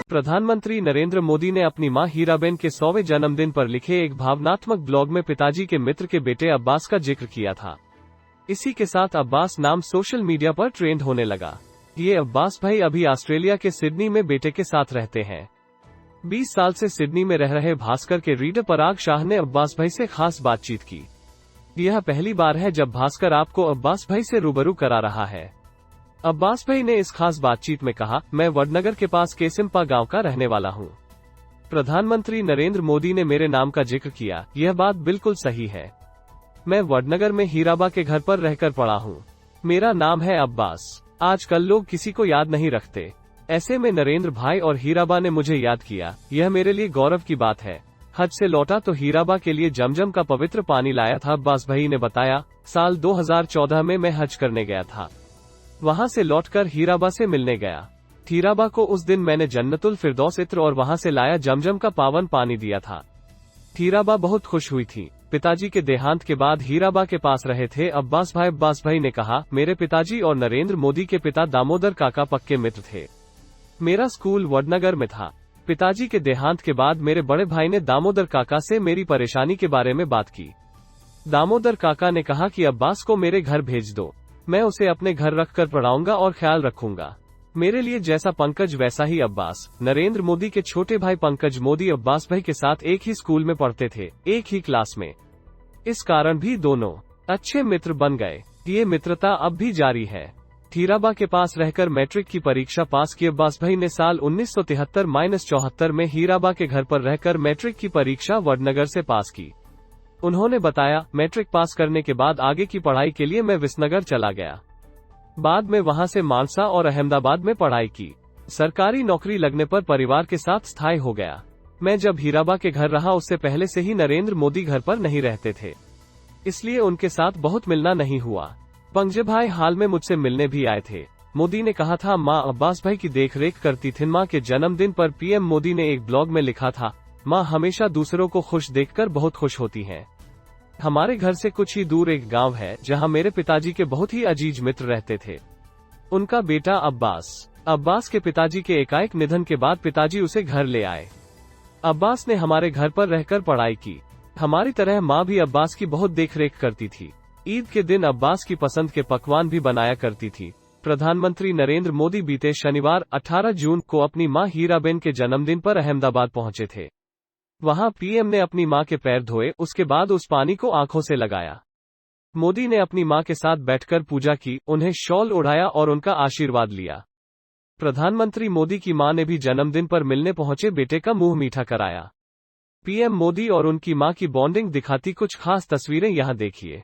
प्रधानमंत्री नरेंद्र मोदी ने अपनी मां हीराबेन के 100वें जन्मदिन पर लिखे एक भावनात्मक ब्लॉग में पिताजी के मित्र के बेटे अब्बास का जिक्र किया था। इसी के साथ अब्बास नाम सोशल मीडिया पर ट्रेंड होने लगा। ये अब्बास भाई अभी ऑस्ट्रेलिया के सिडनी में बेटे के साथ रहते हैं। 20 साल से सिडनी में रह रहे भास्कर के रीडर पराग शाह ने अब्बास भाई से खास बातचीत की। यह पहली बार है जब भास्कर आपको अब्बास भाई से रूबरू करा रहा है। अब्बास भाई ने इस खास बातचीत में कहा, मैं वडनगर के पास केसिम्पा गांव का रहने वाला हूं। प्रधानमंत्री नरेंद्र मोदी ने मेरे नाम का जिक्र किया, यह बात बिल्कुल सही है। मैं वडनगर में हीराबा के घर पर रहकर पढ़ा हूं। मेरा नाम है अब्बास। आजकल लोग किसी को याद नहीं रखते, ऐसे में नरेंद्र भाई और हीराबा ने मुझे याद किया, यह मेरे लिए गौरव की बात है। हज से लौटा तो हीराबा के लिए जमजम का पवित्र पानी लाया था। अब्बास भाई ने बताया, साल 2014 में मैं हज करने गया था। वहां से लौटकर हीराबा से मिलने गया। हीराबा को उस दिन मैंने जन्नतुल फिरदौस इत्र और वहां से लाया जमजम का पावन पानी दिया था। हीराबा बहुत खुश हुई थी। पिताजी के देहांत के बाद हीराबा के पास रहे थे अब्बास भाई ने कहा, मेरे पिताजी और नरेंद्र मोदी के पिता दामोदर काका पक्के मित्र थे। मेरा स्कूल वडनगर में था। पिताजी के देहांत के बाद मेरे बड़े भाई ने दामोदर काका से मेरी परेशानी के बारे में बात की। दामोदर काका ने कहा कि अब्बास को मेरे घर भेज दो, मैं उसे अपने घर रखकर पढ़ाऊंगा और ख्याल रखूंगा। मेरे लिए जैसा पंकज वैसा ही अब्बास। नरेंद्र मोदी के छोटे भाई पंकज मोदी अब्बास भाई के साथ एक ही स्कूल में पढ़ते थे, एक ही क्लास में। इस कारण भी दोनों अच्छे मित्र बन गए। ये मित्रता अब भी जारी है। हीराबा के पास रहकर मैट्रिक की परीक्षा पास की अब्बास भाई ने साल 1973-74 में हीराबा के घर पर रहकर मैट्रिक की परीक्षा वडनगर से पास की। उन्होंने बताया, मैट्रिक पास करने के बाद आगे की पढ़ाई के लिए मैं विसनगर चला गया। बाद में वहां से मानसा और अहमदाबाद में पढ़ाई की। सरकारी नौकरी लगने पर परिवार के साथ स्थायी हो गया। मैं जब हीराबा के घर रहा उससे पहले से ही नरेंद्र मोदी घर पर नहीं रहते थे, इसलिए उनके साथ बहुत मिलना नहीं हुआ। पंकज भाई हाल में मुझसे मिलने भी आए थे। मोदी ने कहा था, मां अब्बास भाई की देखरेख करती थी। मां के जन्मदिन पर पीएम मोदी ने एक ब्लॉग में लिखा था, मां हमेशा दूसरों को खुश देखकर बहुत खुश होती हैं। हमारे घर से कुछ ही दूर एक गांव है जहां मेरे पिताजी के बहुत ही अजीज मित्र रहते थे। उनका बेटा अब्बास के पिताजी के एकाएक निधन के बाद पिताजी उसे घर ले आए। अब्बास ने हमारे घर पर रहकर पढ़ाई की। हमारी तरह मां भी अब्बास की बहुत देखरेख करती थी। ईद के दिन अब्बास की पसंद के पकवान भी बनाया करती थी। प्रधानमंत्री नरेंद्र मोदी बीते शनिवार 18 जून को अपनी मां हीराबेन के जन्मदिन पर अहमदाबाद पहुंचे थे। वहां पीएम ने अपनी मां के पैर धोए, उसके बाद उस पानी को आंखों से लगाया। मोदी ने अपनी मां के साथ बैठकर पूजा की, उन्हें शॉल ओढ़ाया और उनका आशीर्वाद लिया। प्रधानमंत्री मोदी की मां ने भी जन्मदिन पर मिलने पहुंचे बेटे का मुंह मीठा कराया। पीएम मोदी और उनकी मां की बॉन्डिंग दिखाती कुछ खास तस्वीरें यहां देखिए।